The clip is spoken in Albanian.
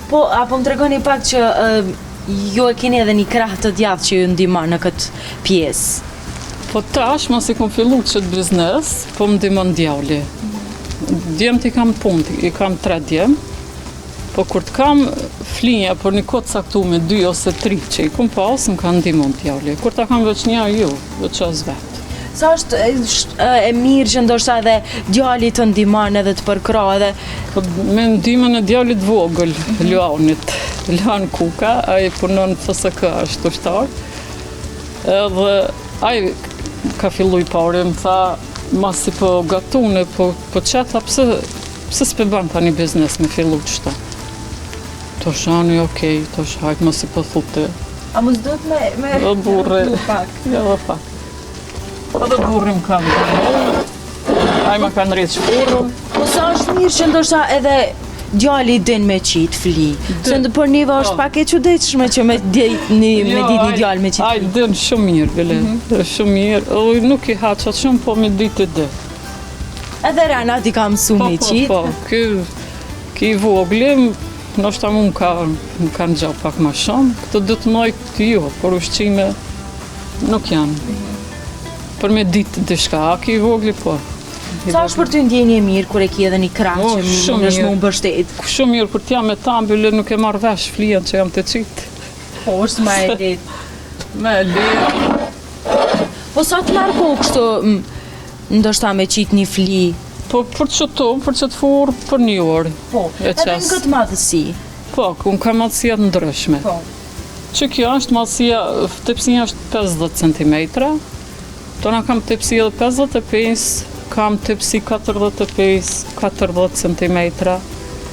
Po, apo më tregoni pak që ju e keni edhe një krah të djathtë që ju ndihmon në këtë pjesë. Po tash, mos i kom fillu këtë biznes, po më ndihmon djali. Djemt i kam punë, i kam 3 djem, po kur të kam flinja për një kohë caktuar 2 ose 3 që i kom pas, më ka ndihmon djali. Kur ta kam veç një ju, veç as vet. Sa është e mirë që ndoshta edhe djali të ndihmon edhe të përkrah edhe Po me ndihmën e djalit vogël, Luanit, Luan Kuka, ai punon në FSK ashtu ushtar. Edhe ai ka fillu i pari, më tha, masi po gatune, po qeta, pse s'pe ban ta një biznes me fillu qëta? To shani, okej, to shajt, mos i po thute. A mos do të me Dhe burri, pak. ja dhe pak. Edhe burrim kam ai ma kanë rritë shpurën. Po sa është mirë që ndoshta edhe djali din me qit fli. Se për neve është pak e çuditshme që me ditë një djalë me qit. Ai din shumë mirë, bile. Shumë mirë. O, nuk i haqa shumë, po me ditë dhe. Edhe Rana ti ka mësu me qit. Po, ky vogli, ndoshta mu më kanë gjatë pak ma shumë. Këtë do të mojtë të jo, por ushqime nuk janë. Për me ditë dishka, a ki vogli, po. Sa është për ty ndjenje mirë kur e ki edhe një krah që më është më mbështet? Shumë mirë, kur t'jam me ta mbyle nuk e marrë vesh flijen që jam të qitë. Po, është ma e letë. Me letë. Po sa të marrë kohë kështu, ndoshta me qitë një fli? Po për që të furë për 1 orë. Po, edhe në këtë madhësi? Po, unë kam madhësia të ndryshme. Po. Që kjo është madhësia, tepësia është 50 cm, tona kam tepësia 55, kam tepësi 45, 40 cm.